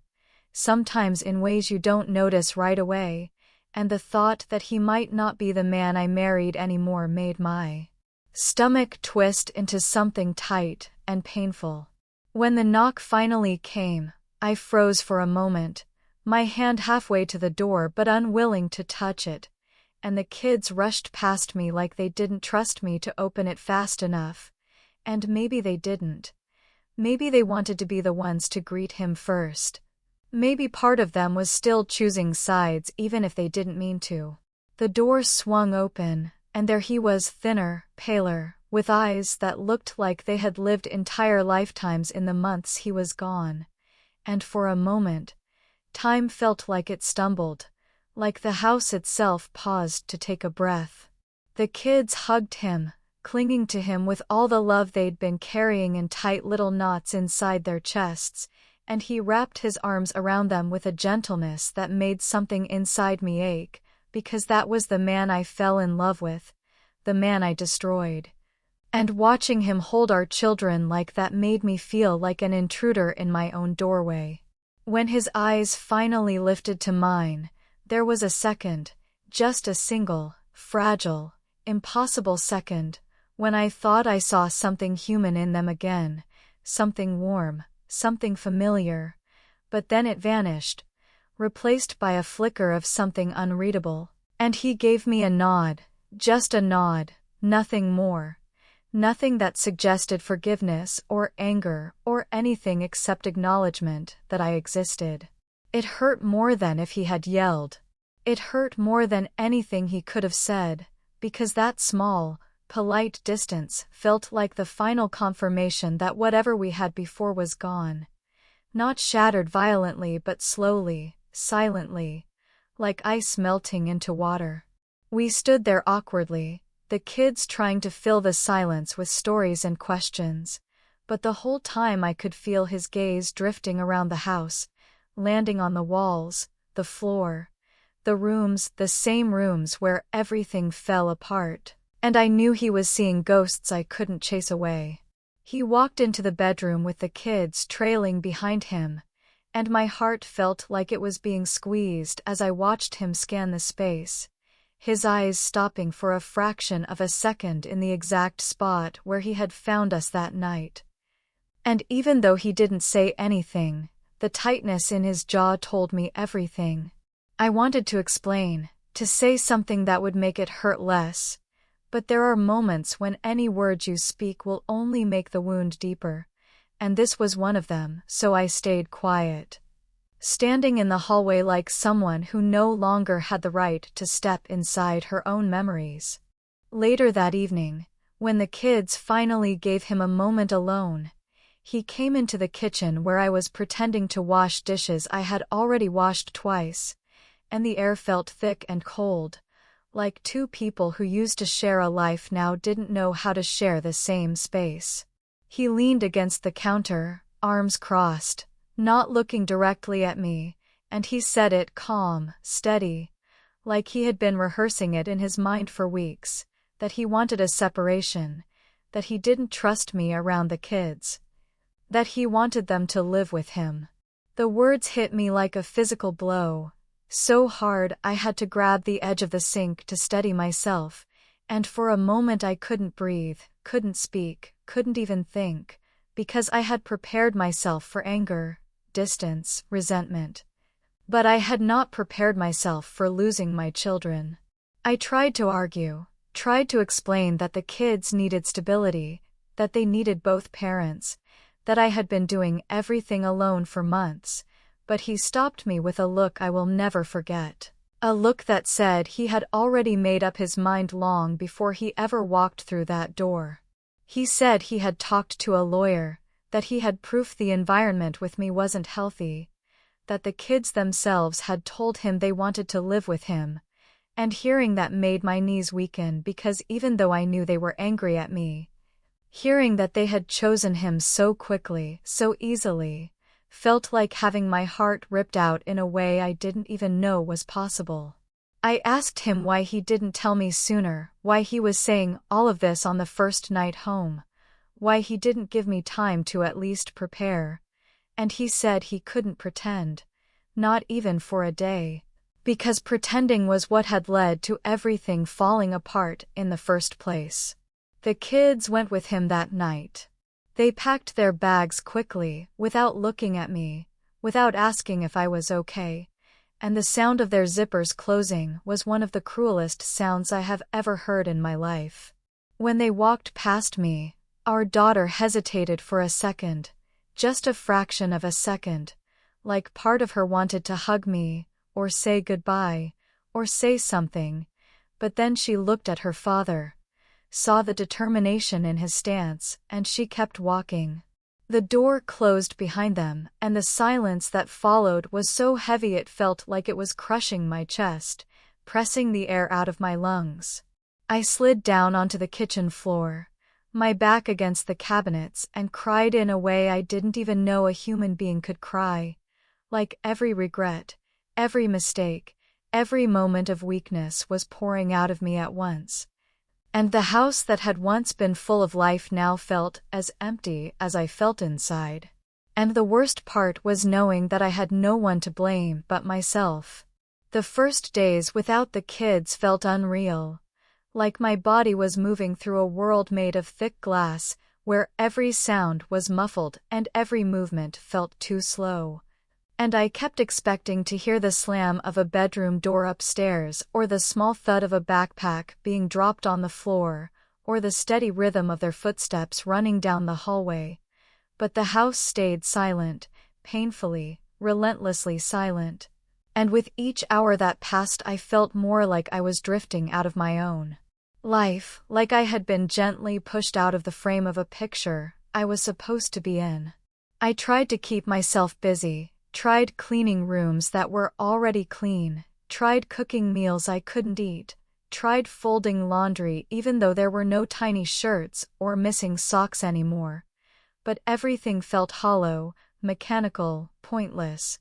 sometimes in ways you don't notice right away, and the thought that he might not be the man I married anymore made my stomach twist into something tight and painful. When the knock finally came, I froze for a moment, my hand halfway to the door but unwilling to touch it, and the kids rushed past me like they didn't trust me to open it fast enough. And maybe they didn't. Maybe they wanted to be the ones to greet him first. Maybe part of them was still choosing sides even if they didn't mean to. The door swung open, and there he was, thinner, paler, with eyes that looked like they had lived entire lifetimes in the months he was gone. And for a moment, time felt like it stumbled, like the house itself paused to take a breath. The kids hugged him, clinging to him with all the love they'd been carrying in tight little knots inside their chests, and he wrapped his arms around them with a gentleness that made something inside me ache, because that was the man I fell in love with, the man I destroyed. And watching him hold our children like that made me feel like an intruder in my own doorway. When his eyes finally lifted to mine, there was a second, just a single, fragile, impossible second, when I thought I saw something human in them again, something warm, something familiar, but then it vanished, replaced by a flicker of something unreadable. And he gave me a nod, just a nod, nothing more. Nothing that suggested forgiveness or anger or anything except acknowledgement that I existed. It hurt more than if he had yelled. It hurt more than anything he could have said, because that small, polite distance felt like the final confirmation that whatever we had before was gone. Not shattered violently but slowly, silently, like ice melting into water. We stood there awkwardly, the kids trying to fill the silence with stories and questions, but the whole time I could feel his gaze drifting around the house, landing on the walls, the floor, the rooms, the same rooms where everything fell apart. And I knew he was seeing ghosts I couldn't chase away. He walked into the bedroom with the kids trailing behind him, and my heart felt like it was being squeezed as I watched him scan the space, his eyes stopping for a fraction of a second in the exact spot where he had found us that night. And even though he didn't say anything, the tightness in his jaw told me everything. I wanted to explain, to say something that would make it hurt less, but there are moments when any words you speak will only make the wound deeper, and this was one of them, so I stayed quiet, standing in the hallway like someone who no longer had the right to step inside her own memories. Later that evening, when the kids finally gave him a moment alone, he came into the kitchen where I was pretending to wash dishes I had already washed twice, and the air felt thick and cold, like two people who used to share a life now didn't know how to share the same space. He leaned against the counter, arms crossed, not looking directly at me, and he said it calm, steady, like he had been rehearsing it in his mind for weeks, that he wanted a separation, that he didn't trust me around the kids, that he wanted them to live with him. The words hit me like a physical blow, so hard I had to grab the edge of the sink to steady myself, and for a moment I couldn't breathe, couldn't speak, couldn't even think, because I had prepared myself for anger, distance, resentment. But I had not prepared myself for losing my children. I tried to argue, tried to explain that the kids needed stability, that they needed both parents, that I had been doing everything alone for months, but he stopped me with a look I will never forget. A look that said he had already made up his mind long before he ever walked through that door. He said he had talked to a lawyer, that he had proof the environment with me wasn't healthy, that the kids themselves had told him they wanted to live with him, and hearing that made my knees weaken because even though I knew they were angry at me, hearing that they had chosen him so quickly, so easily, felt like having my heart ripped out in a way I didn't even know was possible. I asked him why he didn't tell me sooner, why he was saying all of this on the first night home, why he didn't give me time to at least prepare, and he said he couldn't pretend, not even for a day, because pretending was what had led to everything falling apart in the first place. The kids went with him that night. They packed their bags quickly, without looking at me, without asking if I was okay, and the sound of their zippers closing was one of the cruelest sounds I have ever heard in my life. When they walked past me, our daughter hesitated for a second, just a fraction of a second, like part of her wanted to hug me, or say goodbye, or say something, but then she looked at her father, saw the determination in his stance, and she kept walking. The door closed behind them, and the silence that followed was so heavy it felt like it was crushing my chest, pressing the air out of my lungs. I slid down onto the kitchen floor, my back against the cabinets, and cried in a way I didn't even know a human being could cry, like every regret, every mistake, every moment of weakness was pouring out of me at once. And the house that had once been full of life now felt as empty as I felt inside. And the worst part was knowing that I had no one to blame but myself. The first days without the kids felt unreal, like my body was moving through a world made of thick glass, where every sound was muffled and every movement felt too slow. And I kept expecting to hear the slam of a bedroom door upstairs, or the small thud of a backpack being dropped on the floor, or the steady rhythm of their footsteps running down the hallway. But the house stayed silent, painfully, relentlessly silent. And with each hour that passed I felt more like I was drifting out of my own life, like I had been gently pushed out of the frame of a picture I was supposed to be in. I tried to keep myself busy, tried cleaning rooms that were already clean, tried cooking meals I couldn't eat, tried folding laundry even though there were no tiny shirts or missing socks anymore. But everything felt hollow, mechanical, pointless.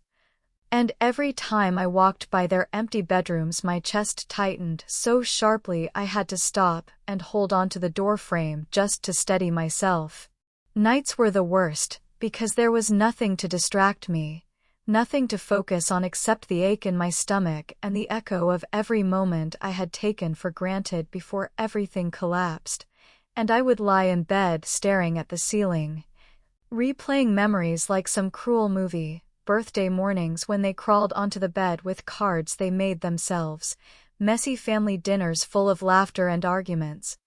And every time I walked by their empty bedrooms my chest tightened so sharply I had to stop and hold onto the doorframe just to steady myself. Nights were the worst, because there was nothing to distract me, nothing to focus on except the ache in my stomach and the echo of every moment I had taken for granted before everything collapsed, and I would lie in bed staring at the ceiling, replaying memories like some cruel movie. Birthday mornings when they crawled onto the bed with cards they made themselves, messy family dinners full of laughter and arguments,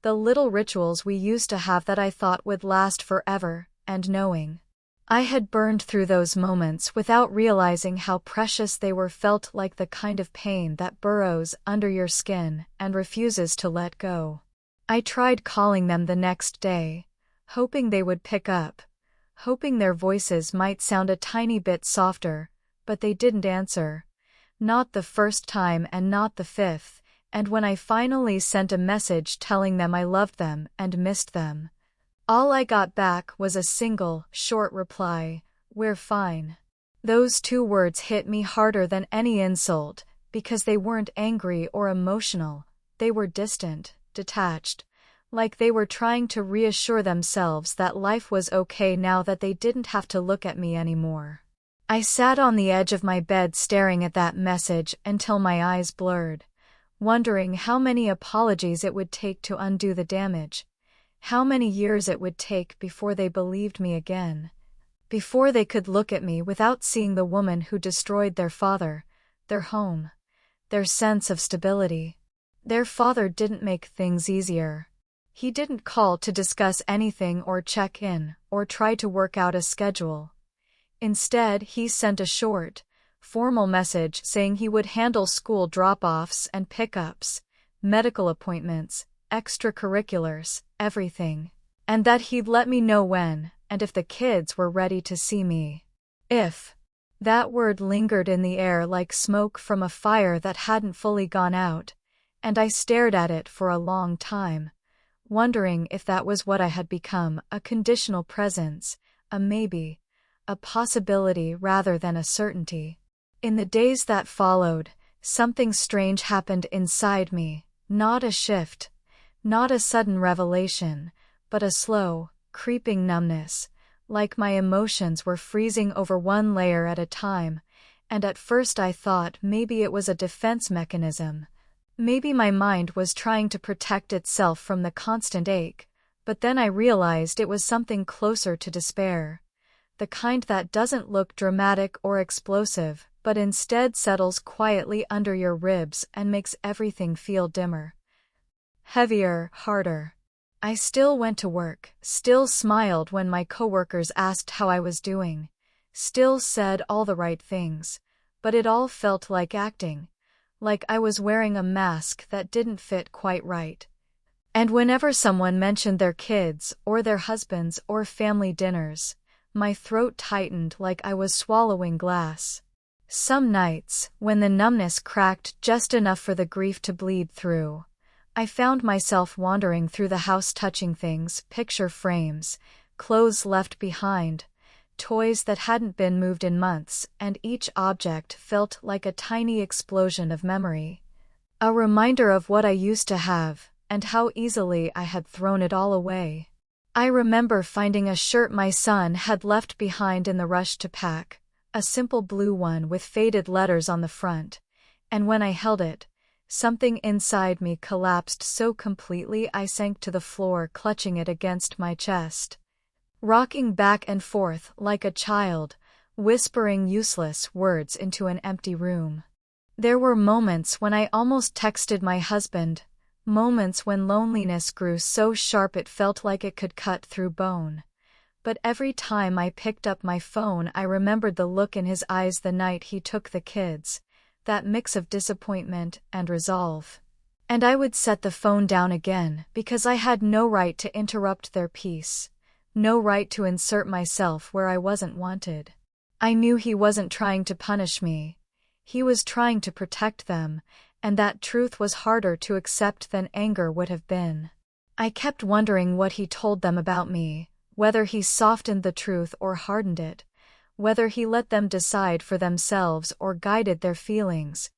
the little rituals we used to have that I thought would last forever, and knowing I had burned through those moments without realizing how precious they were felt like the kind of pain that burrows under your skin and refuses to let go. I tried calling them the next day, hoping they would pick up, hoping their voices might sound a tiny bit softer, but they didn't answer. Not the first time and not the fifth, and when I finally sent a message telling them I loved them and missed them, all I got back was a single, short reply, "We're fine." Those two words hit me harder than any insult, because they weren't angry or emotional, they were distant, detached, like they were trying to reassure themselves that life was okay now that they didn't have to look at me anymore. I sat on the edge of my bed staring at that message until my eyes blurred, wondering how many apologies it would take to undo the damage, how many years it would take before they believed me again, before they could look at me without seeing the woman who destroyed their father, their home, their sense of stability. Their father didn't make things easier. He didn't call to discuss anything or check in, or try to work out a schedule. Instead, he sent a short, formal message saying he would handle school drop-offs and pickups, medical appointments, extracurriculars, everything. And that he'd let me know when, and if the kids were ready to see me. If. That word lingered in the air like smoke from a fire that hadn't fully gone out, and I stared at it for a long time, wondering if that was what I had become, a conditional presence, a maybe, a possibility rather than a certainty. In the days that followed, something strange happened inside me, not a shift, not a sudden revelation, but a slow, creeping numbness, like my emotions were freezing over one layer at a time, and at first I thought maybe it was a defense mechanism. Maybe my mind was trying to protect itself from the constant ache, but then I realized it was something closer to despair. The kind that doesn't look dramatic or explosive, but instead settles quietly under your ribs and makes everything feel dimmer, heavier, harder. I still went to work, still smiled when my coworkers asked how I was doing, still said all the right things, but it all felt like acting, like I was wearing a mask that didn't fit quite right. And whenever someone mentioned their kids, or their husbands, or family dinners, my throat tightened like I was swallowing glass. Some nights, when the numbness cracked just enough for the grief to bleed through, I found myself wandering through the house touching things, picture frames, clothes left behind, toys that hadn't been moved in months, and each object felt like a tiny explosion of memory. A reminder of what I used to have, and how easily I had thrown it all away. I remember finding a shirt my son had left behind in the rush to pack, a simple blue one with faded letters on the front, and when I held it, something inside me collapsed so completely I sank to the floor clutching it against my chest, rocking back and forth like a child, whispering useless words into an empty room. There were moments when I almost texted my husband, moments when loneliness grew so sharp it felt like it could cut through bone. But every time I picked up my phone I remembered the look in his eyes the night he took the kids, that mix of disappointment and resolve. And I would set the phone down again because I had no right to interrupt their peace, no right to insert myself where I wasn't wanted. I knew he wasn't trying to punish me. He was trying to protect them, and that truth was harder to accept than anger would have been. I kept wondering what he told them about me, whether he softened the truth or hardened it, whether he let them decide for themselves or guided their feelings,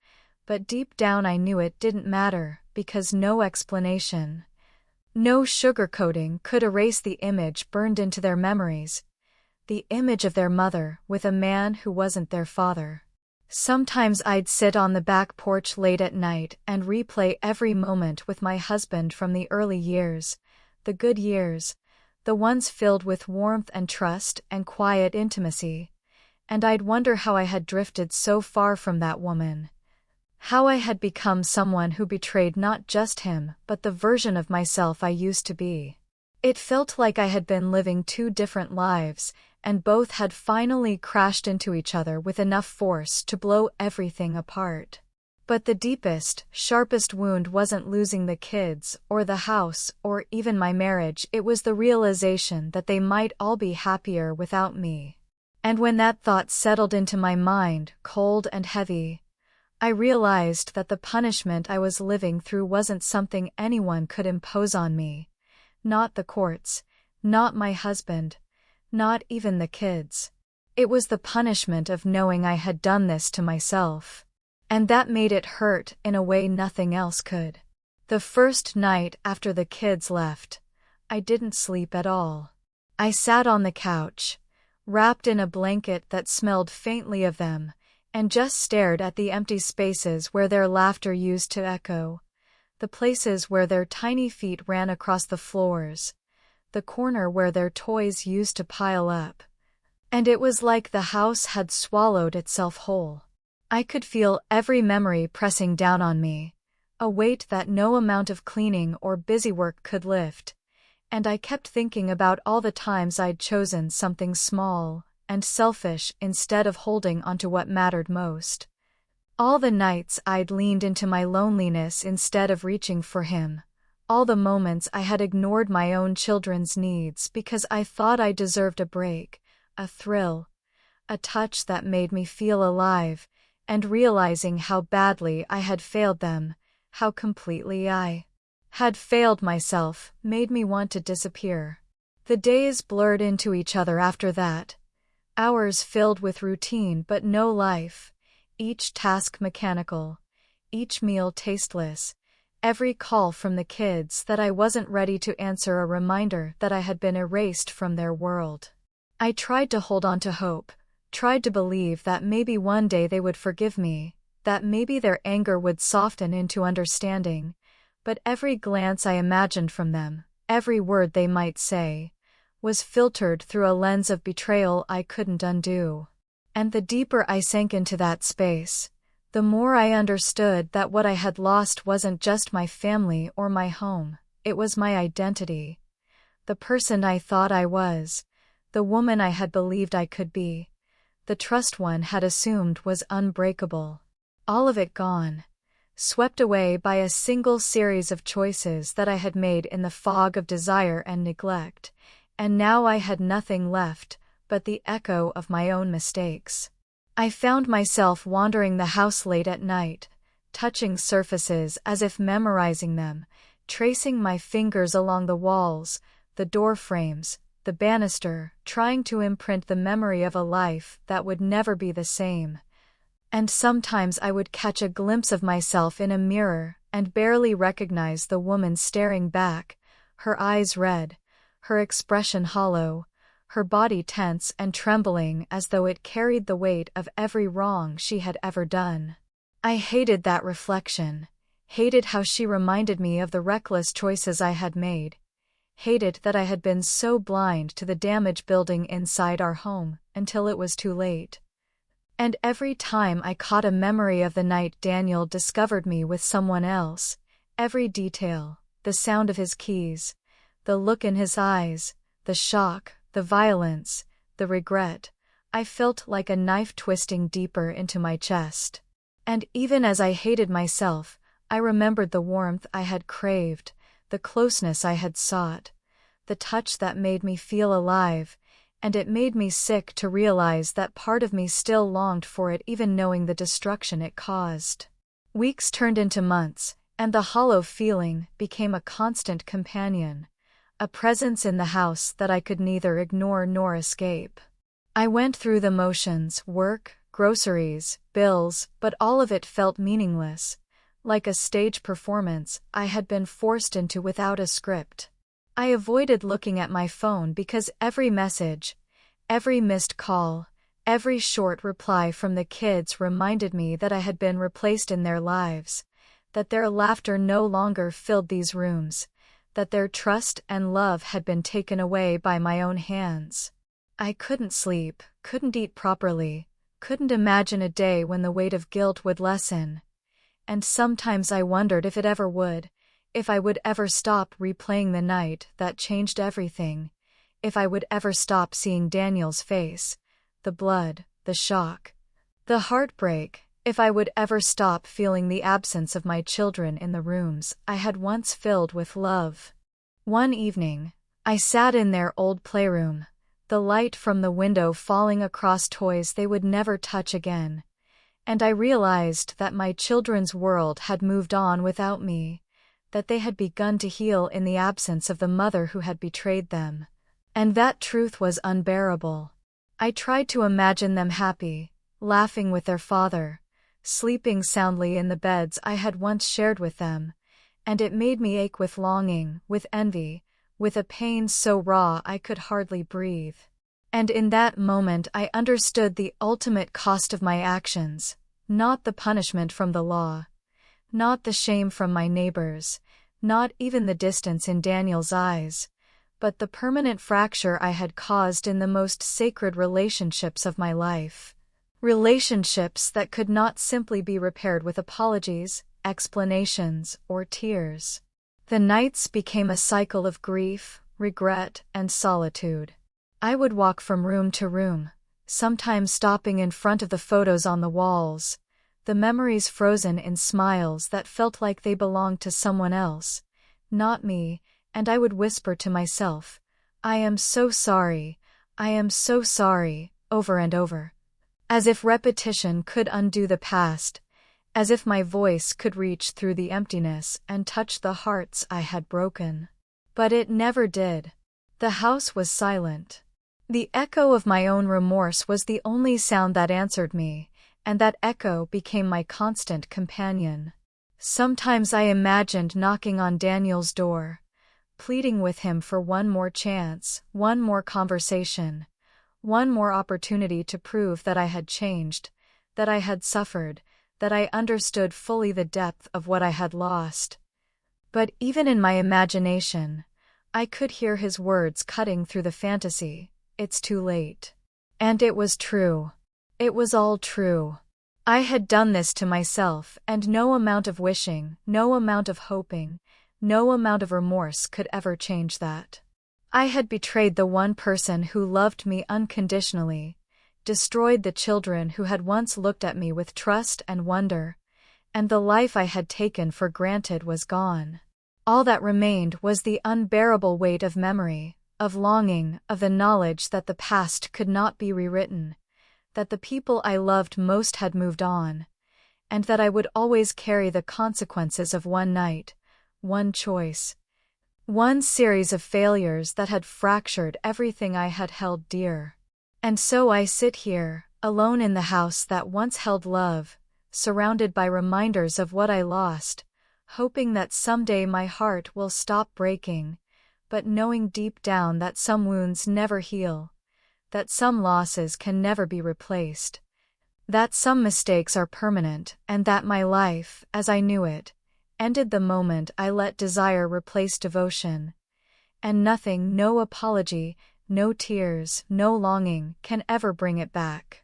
but deep down I knew it didn't matter, because no explanation, no sugarcoating could erase the image burned into their memories, the image of their mother with a man who wasn't their father. Sometimes I'd sit on the back porch late at night and replay every moment with my husband from the early years, the good years, the ones filled with warmth and trust and quiet intimacy, and I'd wonder how I had drifted so far from that woman, how I had become someone who betrayed not just him but the version of myself I used to be. It felt like I had been living two different lives, and both had finally crashed into each other with enough force to blow everything apart. But the deepest, sharpest wound wasn't losing the kids, or the house, or even my marriage. It was the realization that they might all be happier without me. And when that thought settled into my mind, cold and heavy, I realized that the punishment I was living through wasn't something anyone could impose on me. Not the courts, not my husband, not even the kids. It was the punishment of knowing I had done this to myself. And that made it hurt in a way nothing else could. The first night after the kids left, I didn't sleep at all. I sat on the couch, wrapped in a blanket that smelled faintly of them, and just stared at the empty spaces where their laughter used to echo, the places where their tiny feet ran across the floors, the corner where their toys used to pile up. And it was like the house had swallowed itself whole. I could feel every memory pressing down on me, a weight that no amount of cleaning or busywork could lift, and I kept thinking about all the times I'd chosen something small and selfish instead of holding onto what mattered most. All the nights I'd leaned into my loneliness instead of reaching for him, all the moments I had ignored my own children's needs because I thought I deserved a break, a thrill, a touch that made me feel alive, and realizing how badly I had failed them, how completely I had failed myself, made me want to disappear. The days blurred into each other after that, hours filled with routine but no life, each task mechanical, each meal tasteless, every call from the kids that I wasn't ready to answer a reminder that I had been erased from their world. I tried to hold on to hope, tried to believe that maybe one day they would forgive me, that maybe their anger would soften into understanding, but every glance I imagined from them, every word they might say, was filtered through a lens of betrayal I couldn't undo. And the deeper I sank into that space, the more I understood that what I had lost wasn't just my family or my home, it was my identity. The person I thought I was, the woman I had believed I could be, the trust one had assumed was unbreakable. All of it gone, swept away by a single series of choices that I had made in the fog of desire and neglect, and now I had nothing left but the echo of my own mistakes. I found myself wandering the house late at night, touching surfaces as if memorizing them, tracing my fingers along the walls, the door frames, the banister, trying to imprint the memory of a life that would never be the same. And sometimes I would catch a glimpse of myself in a mirror and barely recognize the woman staring back, her eyes red, her expression hollow, her body tense and trembling as though it carried the weight of every wrong she had ever done. I hated that reflection, hated how she reminded me of the reckless choices I had made, hated that I had been so blind to the damage building inside our home until it was too late. And every time I caught a memory of the night Daniel discovered me with someone else, every detail, the sound of his keys, the look in his eyes, the shock, the violence, the regret, I felt like a knife twisting deeper into my chest. And even as I hated myself, I remembered the warmth I had craved, the closeness I had sought, the touch that made me feel alive, and it made me sick to realize that part of me still longed for it even knowing the destruction it caused. Weeks turned into months, and the hollow feeling became a constant companion, a presence in the house that I could neither ignore nor escape. I went through the motions, work, groceries, bills, but all of it felt meaningless, like a stage performance I had been forced into without a script. I avoided looking at my phone because every message, every missed call, every short reply from the kids reminded me that I had been replaced in their lives, that their laughter no longer filled these rooms, that their trust and love had been taken away by my own hands. I couldn't sleep, couldn't eat properly, couldn't imagine a day when the weight of guilt would lessen. And sometimes I wondered if it ever would, if I would ever stop replaying the night that changed everything, if I would ever stop seeing Daniel's face, the blood, the shock, the heartbreak, if I would ever stop feeling the absence of my children in the rooms I had once filled with love. One evening, I sat in their old playroom, the light from the window falling across toys they would never touch again, and I realized that my children's world had moved on without me, that they had begun to heal in the absence of the mother who had betrayed them. And that truth was unbearable. I tried to imagine them happy, laughing with their father, sleeping soundly in the beds I had once shared with them, and it made me ache with longing, with envy, with a pain so raw I could hardly breathe. And in that moment I understood the ultimate cost of my actions, not the punishment from the law, not the shame from my neighbors, not even the distance in Daniel's eyes, but the permanent fracture I had caused in the most sacred relationships of my life. Relationships that could not simply be repaired with apologies, explanations, or tears. The nights became a cycle of grief, regret, and solitude. I would walk from room to room, sometimes stopping in front of the photos on the walls, the memories frozen in smiles that felt like they belonged to someone else, not me, and I would whisper to myself, "I am so sorry, I am so sorry," over and over. As if repetition could undo the past, as if my voice could reach through the emptiness and touch the hearts I had broken. But it never did. The house was silent. The echo of my own remorse was the only sound that answered me, and that echo became my constant companion. Sometimes I imagined knocking on Daniel's door, pleading with him for one more chance, one more conversation, one more opportunity to prove that I had changed, that I had suffered, that I understood fully the depth of what I had lost. But even in my imagination, I could hear his words cutting through the fantasy, "It's too late." And it was true. It was all true. I had done this to myself, and no amount of wishing, no amount of hoping, no amount of remorse could ever change that. I had betrayed the one person who loved me unconditionally, destroyed the children who had once looked at me with trust and wonder, and the life I had taken for granted was gone. All that remained was the unbearable weight of memory, of longing, of the knowledge that the past could not be rewritten, that the people I loved most had moved on, and that I would always carry the consequences of one night, one choice, one series of failures that had fractured everything I had held dear. And so I sit here, alone in the house that once held love, surrounded by reminders of what I lost, hoping that someday my heart will stop breaking, but knowing deep down that some wounds never heal, that some losses can never be replaced, that some mistakes are permanent, and that my life, as I knew it, ended the moment I let desire replace devotion, and nothing, no apology, no tears, no longing, can ever bring it back.